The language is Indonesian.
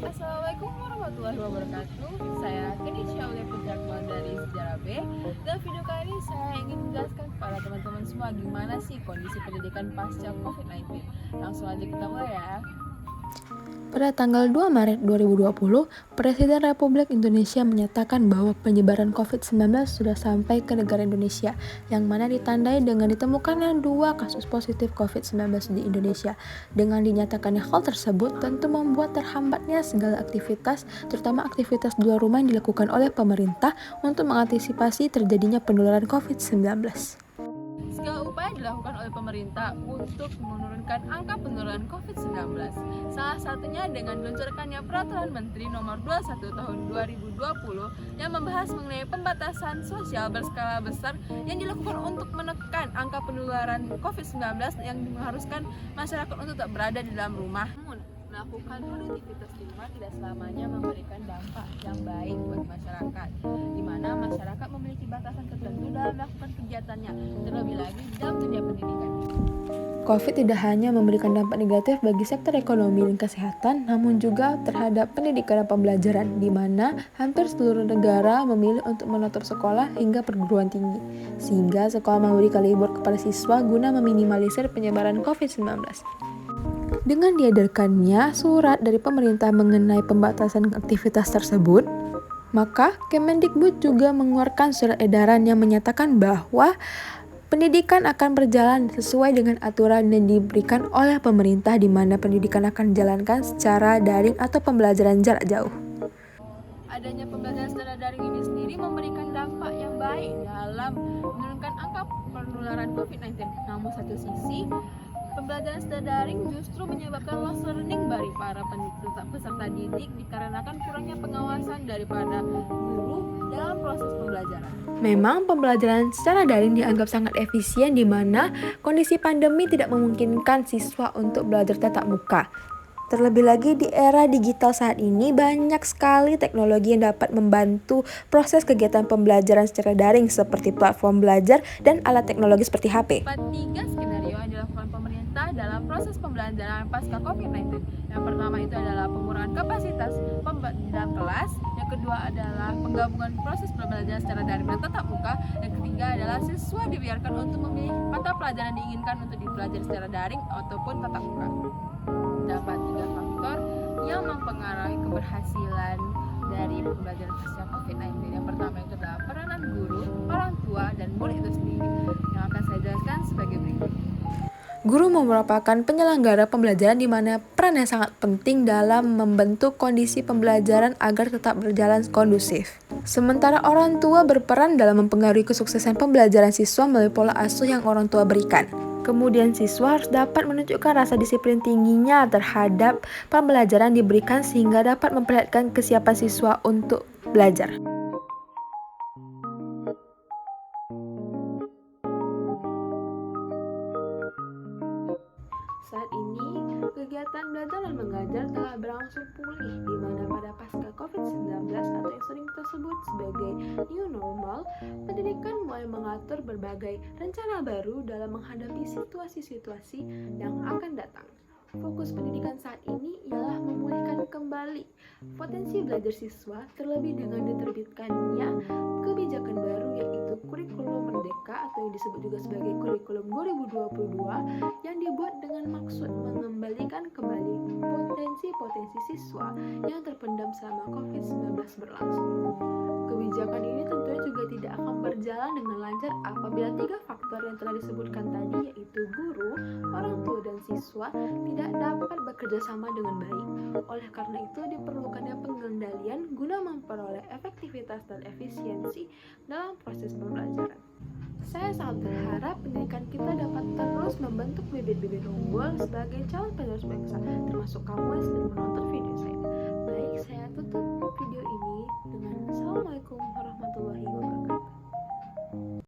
Assalamualaikum warahmatullahi wabarakatuh. Saya Kenisha Aulia Pujakmal dari Sejarah B. Dalam video kali ini saya ingin menjelaskan kepada teman-teman semua gimana sih kondisi pendidikan pasca COVID-19. Langsung aja kita mulai ya. Pada tanggal 2 Maret 2020, Presiden Republik Indonesia menyatakan bahwa penyebaran COVID-19 sudah sampai ke negara Indonesia, yang mana ditandai dengan ditemukannya 2 kasus positif COVID-19 di Indonesia. Dengan dinyatakannya hal tersebut tentu membuat terhambatnya segala aktivitas, terutama aktivitas di luar rumah yang dilakukan oleh pemerintah untuk mengantisipasi terjadinya penularan COVID-19. Segala upaya dilakukan oleh pemerintah untuk menurunkan angka penularan COVID-19. Salah satunya dengan diluncurkannya Peraturan Menteri Nomor 21 Tahun 2020 yang membahas mengenai pembatasan sosial berskala besar yang dilakukan untuk menekan angka penularan COVID-19 yang mengharuskan masyarakat untuk tak berada di dalam rumah. Namun, melakukan produktivitas di rumah tidak selamanya memberikan dampak yang baik buat masyarakat, di mana masyarakat memiliki batasan tertentu dalam melakukan kegiatannya, terlebih lagi dalam dunia pendidikan. COVID tidak hanya memberikan dampak negatif bagi sektor ekonomi dan kesehatan, namun juga terhadap pendidikan dan pembelajaran, di mana hampir seluruh negara memilih untuk menutup sekolah hingga perguruan tinggi, sehingga sekolah memberikan libur kepada siswa guna meminimalisir penyebaran COVID-19. Dengan diedarkannya surat dari pemerintah mengenai pembatasan aktivitas tersebut, maka Kemendikbud juga mengeluarkan surat edaran yang menyatakan bahwa pendidikan akan berjalan sesuai dengan aturan yang diberikan oleh pemerintah, di mana pendidikan akan dijalankan secara daring atau pembelajaran jarak jauh. Adanya pembelajaran secara daring ini sendiri memberikan dampak yang baik dalam menurunkan angka penularan COVID-19. Namun satu sisi, pembelajaran secara daring justru menyebabkan loss learning bagi para peserta didik dikarenakan kurangnya pengawasan daripada guru dalam proses pembelajaran. Memang pembelajaran secara daring dianggap sangat efisien, di mana kondisi pandemi tidak memungkinkan siswa untuk belajar tatap muka. Terlebih lagi di era digital saat ini, banyak sekali teknologi yang dapat membantu proses kegiatan pembelajaran secara daring seperti platform belajar dan alat teknologi seperti HP. Tiga skenario yang dilakukan pemerintah dalam proses pembelajaran pasca COVID-19. Yang pertama itu adalah pengurangan kapasitas di dalam kelas. Yang kedua adalah penggabungan proses pembelajaran secara daring dan tatap muka. Yang ketiga adalah siswa dibiarkan untuk memilih mata pelajaran yang diinginkan untuk dipelajari secara daring ataupun tatap muka. Dapat 3 faktor yang mempengaruhi keberhasilan dari pembelajaran pasca COVID-19. Yang pertama itu adalah peranan guru, orang tua, dan murid itu sendiri, yang akan saya jelaskan sebagai berikut. Guru merupakan penyelenggara pembelajaran, di mana perannya sangat penting dalam membentuk kondisi pembelajaran agar tetap berjalan kondusif. Sementara orang tua berperan dalam mempengaruhi kesuksesan pembelajaran siswa melalui pola asuh yang orang tua berikan. Kemudian siswa harus dapat menunjukkan rasa disiplin tingginya terhadap pembelajaran diberikan sehingga dapat memperlihatkan kesiapan siswa untuk belajar. Saat ini, kegiatan belajar dan mengajar telah berangsur pulih, di mana pada pasca COVID-19 atau yang sering kita sebut sebagai new normal, pendidikan mulai mengatur berbagai rencana baru dalam menghadapi situasi-situasi yang akan datang. Fokus pendidikan saat ini ialah memulihkan kembali potensi belajar siswa, terlebih dengan diterbitkannya kebijakan baru, yaitu kurikulum merdeka atau yang disebut juga sebagai kurikulum 2022, yang dibuat dengan maksud mengembalikan kembali potensi-potensi siswa yang terpendam selama COVID-19 berlangsung. Kebijakan ini tentunya juga tidak akan berjalan dengan lancar apabila 3 faktor yang telah disebutkan tadi, yaitu guru, orang tua, dan siswa tidak dapat bekerja sama dengan baik. Oleh karena itu diperlukannya pengendalian guna memperoleh efektivitas dan efisiensi dalam proses pembelajaran. Saya sangat berharap pendidikan kita dapat terus membentuk bibit-bibit unggul sebagai calon penerus bangsa, termasuk kamu yang sedang menonton video saya. Baik, saya